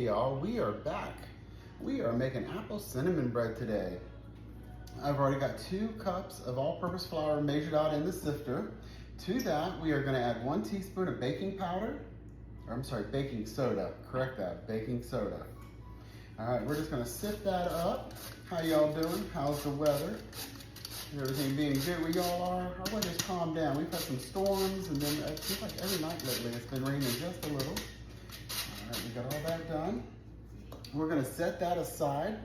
Y'all, we are back. We are making apple cinnamon bread today. I've already got 2 cups of all-purpose flour measured out in the sifter. To that, we are going to add 1 teaspoon of baking powder, or I'm sorry, baking soda. Correct that, baking soda. All right, we're just going to sift that up. How y'all doing? How's the weather? Is everything being good where y'all are? Our weather's calmed down. We've had some storms, and then it seems like every night lately it's been raining just a little. All right, we got all that done. We're gonna set that aside.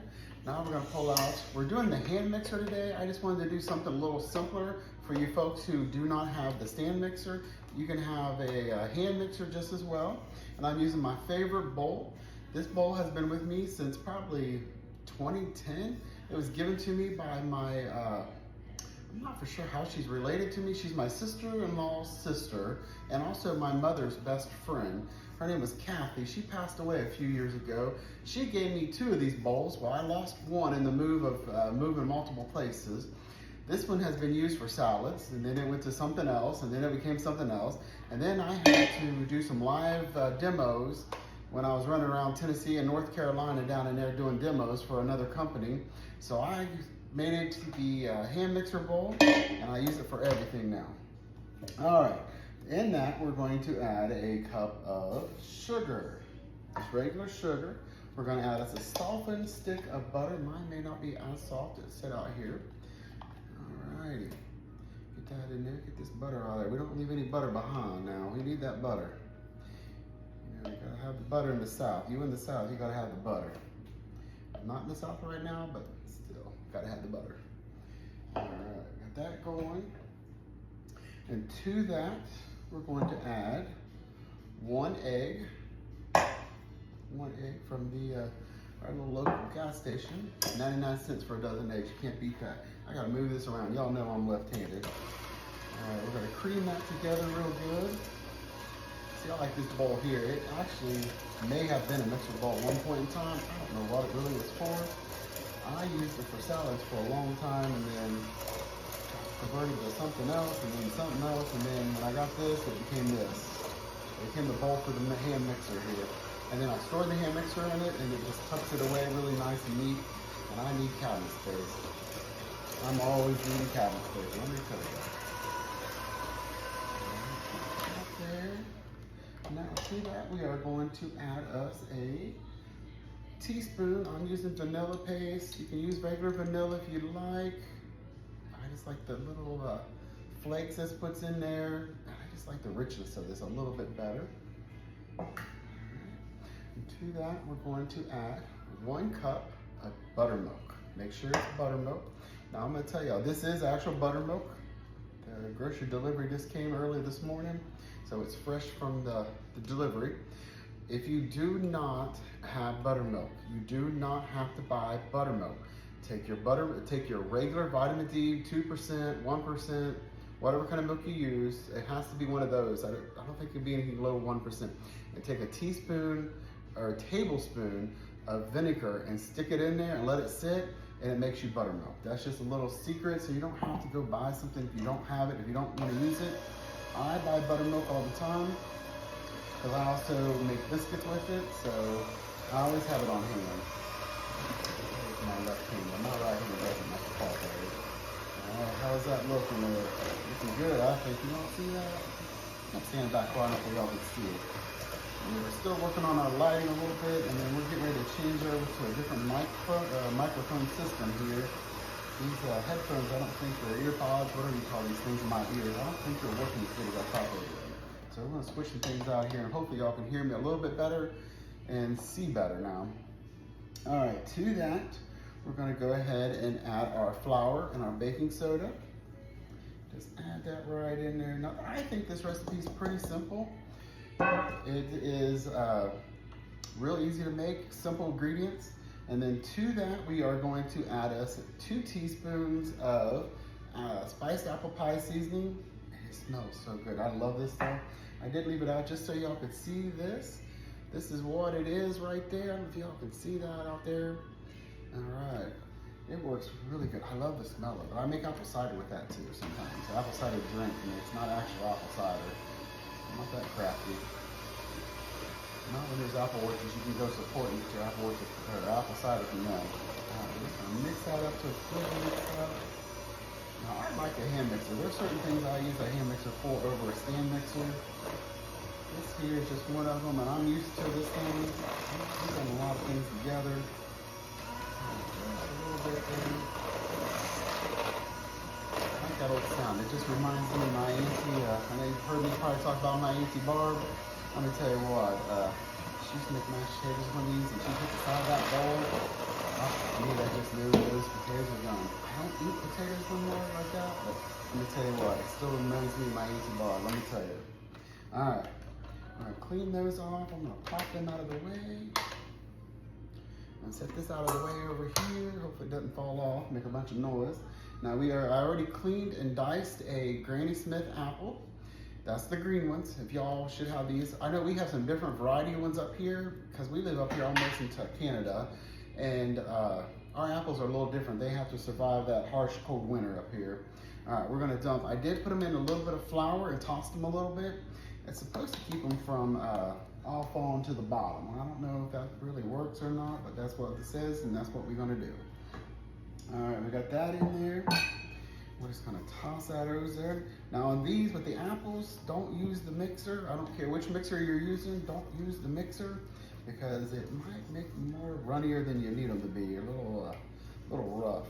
Now we're gonna pull out, we're doing the hand mixer today. I just wanted to do something a little simpler for you folks who do not have the stand mixer. You can have a hand mixer just as well. And I'm using my favorite bowl. This bowl has been with me since probably 2010. It was given to me by my, I'm not for sure how she's related to me. She's my sister-in-law's sister and also my mother's best friend. Her name was Kathy. She passed away a few years ago. She gave me 2 of these bowls. Well, I lost one in the move of moving multiple places. This one has been used for salads, and then it went to something else, and then it became something else. And then I had to do some live demos when I was running around Tennessee and North Carolina down in there doing demos for another company. So I made it the hand mixer bowl, and I use it for everything now. All right. In that, we're going to add a cup of sugar, just regular sugar. We're going to add us a softened stick of butter. Mine may not be as soft as set out here. All righty, get that in there, get this butter out there. We don't leave any butter behind now. We need that butter. You know, you gotta have the butter in the South. You in the South, you gotta have the butter. I'm not in the South right now, but still, gotta have the butter. All right, got that going. And to that, we're going to add 1 egg. 1 egg from our little local gas station. 99 cents for a dozen eggs. You can't beat that. I gotta move this around. Y'all know I'm left-handed. All right, we're gonna cream that together real good. See, I like this bowl here. It actually may have been a mixer bowl at one point in time. I don't know what it really was for. I used it for salads for a long time, and then converted to something else, and then something else, and then when I got this, it became this. It became the bowl for the hand mixer here. And then I stored the hand mixer in it, and it just tucks it away really nice and neat, and I need cabinet space. I'm always needing cabinet space, let me tell you. Right there. Now to that, we are going to add us a teaspoon. I'm using vanilla paste. You can use regular vanilla if you like. I just like the little flakes this puts in there. I just like the richness of this a little bit better. Right. And to that, we're going to add 1 cup of buttermilk. Make sure it's buttermilk. Now I'm gonna tell y'all, this is actual buttermilk. The grocery delivery just came early this morning, so it's fresh from the delivery. If you do not have buttermilk, you do not have to buy buttermilk. Take your regular vitamin D, 2%, 1%, whatever kind of milk you use. It has to be one of those. I don't think it can be anything below 1%. And take a teaspoon or a tablespoon of vinegar and stick it in there and let it sit, and it makes you buttermilk. That's just a little secret, so you don't have to go buy something if you don't have it, if you don't want to use it. I buy buttermilk all the time because I also make biscuits with it, so I always have it on hand. My left hand, my right hand doesn't make the fault area. How's that looking there? Looking good, I think. You don't see that? I'm standing back far enough where y'all can see it. We're still working on our lighting a little bit, and then we're getting ready to change over to a different microphone system here. These headphones, I don't think they're ear pods, whatever you call these things in my ears. I don't think they're working as good as I thought they were. So we're gonna switch some things out here, and hopefully y'all can hear me a little bit better and see better now. All right, to that, we're going to go ahead and add our flour and our baking soda. Just add that right in there. Now, I think this recipe is pretty simple. It is real easy to make, simple ingredients. And then to that, we are going to add us 2 teaspoons of spiced apple pie seasoning. It smells so good. I love this stuff. I did leave it out just so y'all could see this. This is what it is right there. I don't know if y'all can see that out there. All right, it works really good. I love the smell of it. I make apple cider with that too sometimes. Apple cider drink, and it's not actual apple cider. I'm not that crafty. Not when there's apple orchards, you can go support and get your apple orchard or apple cider from them. We're just gonna mix that up to a good mix up. Now I like a hand mixer. There's certain things I use a hand mixer for over a stand mixer. This here is just one of them, and I'm used to this thing. We've done a lot of things together. A little bit there. I like that old sound. It just reminds me of my auntie. I know you've heard me probably talk about my auntie Barb. Let me tell you what, she used to make mashed potatoes on these, and she put the side of that bowl. To me, I just knew those potatoes were gone. I don't eat potatoes anymore like that, but let me tell you what, it still reminds me of my auntie Barb. Let me tell you. All right, I'm gonna clean those off. I'm gonna pop them out of the way. I'm gonna set this out of the way over here. Hopefully it doesn't fall off, make a bunch of noise. Now I already cleaned and diced a Granny Smith apple. That's the green ones. If y'all should have these. I know we have some different variety ones up here because we live up here almost into Canada, and our apples are a little different. They have to survive that harsh cold winter up here. All right, we're gonna dump. I did put them in a little bit of flour and tossed them a little bit. It's supposed to keep them from all falling to the bottom. I don't know if that really works or not, but that's what it says, and that's what we're gonna do. All right, we got that in there. We're just gonna toss that over there. Now on these with the apples, don't use the mixer. I don't care which mixer you're using, don't use the mixer because it might make them more runnier than you need them to be, a little rough. All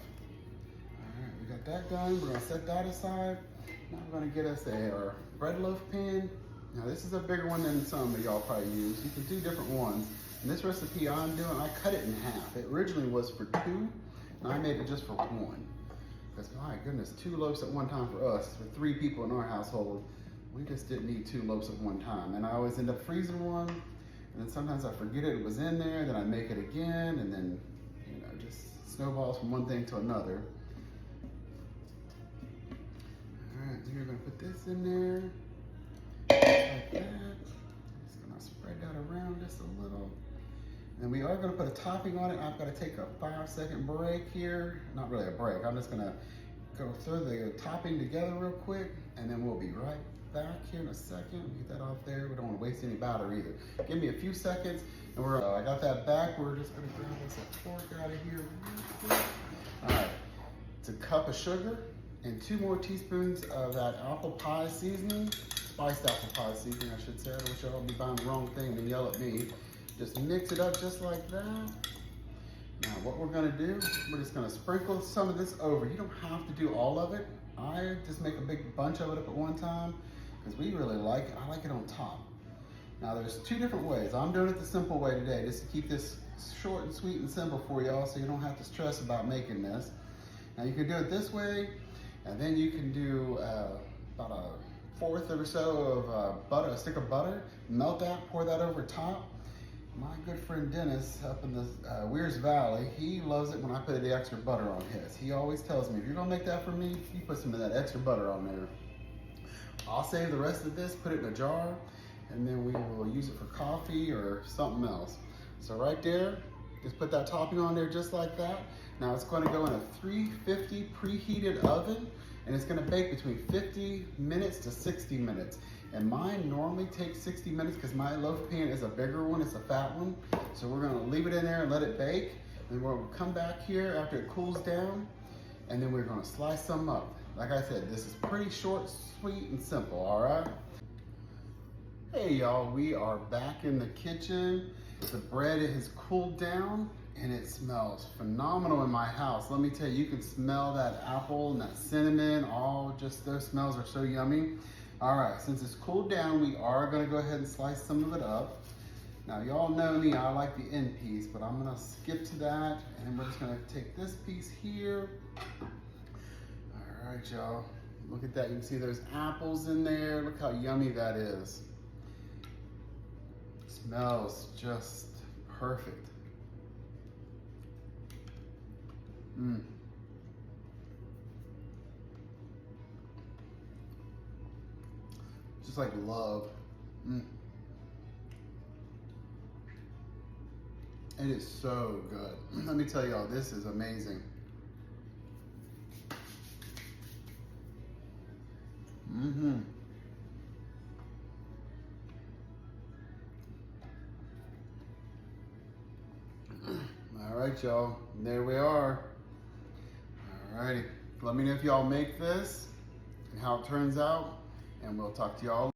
right, we got that done. We're gonna set that aside. Now we're gonna get us our bread loaf pan. Now this is a bigger one than some of y'all probably use. You can do different ones. In this recipe I'm doing, I cut it in half. It originally was for 2, and I made it just for 1. Because my goodness, 2 loaves at one time for us, for 3 people in our household, we just didn't need 2 loaves at one time. And I always end up freezing one, and then sometimes I forget it was in there, then I make it again, and then, you know, just snowballs from one thing to another. All right, you're gonna put this in there, like that. Just gonna spread that around just a little. And we are gonna put a topping on it. I've gotta take a 5-second break here. Not really a break, I'm just gonna go throw the topping together real quick, and then we'll be right back here in a second. Get that off there. We don't wanna waste any batter either. Give me a few seconds, and I got that back. We're just gonna grab this fork out of here real quick. All right, it's a cup of sugar and 2 more teaspoons of that apple pie seasoning, spiced apple pie seasoning, I should say. I wish y'all would be buying the wrong thing and yell at me. Just mix it up just like that. Now what we're gonna do, we're just gonna sprinkle some of this over. You don't have to do all of it. I just make a big bunch of it up at one time because we really like it. I like it on top. Now there's 2 different ways. I'm doing it the simple way today just to keep this short and sweet and simple for y'all so you don't have to stress about making this. Now you can do it this way, and then you can do about a 1/4 or so of butter, a stick of butter, melt that, pour that over top. My good friend Dennis up in the Weirs Valley, he loves it when I put the extra butter on his. He always tells me, if you're gonna make that for me, you put some of that extra butter on there. I'll save the rest of this, put it in a jar, and then we will use it for coffee or something else. So right there, just put that topping on there just like that. Now it's gonna go in a 350 preheated oven, and it's gonna bake between 50 minutes to 60 minutes. And mine normally takes 60 minutes because my loaf pan is a bigger one, it's a fat one. So we're gonna leave it in there and let it bake. And we'll come back here after it cools down, and then we're gonna slice some up. Like I said, this is pretty short, sweet, and simple, all right? Hey y'all, we are back in the kitchen. The bread has cooled down and it smells phenomenal in my house. Let me tell you, you can smell that apple and that cinnamon, just those smells are so yummy. All right, since it's cooled down, we are gonna go ahead and slice some of it up. Now, y'all know me, I like the end piece, but I'm gonna skip to that, and we're just gonna take this piece here. All right, y'all, look at that. You can see there's apples in there. Look how yummy that is. Smells just perfect. Just like love. It is so good. Let me tell y'all, this is amazing. right, y'all, there we are. All righty, let me know if y'all make this and how it turns out, and we'll talk to y'all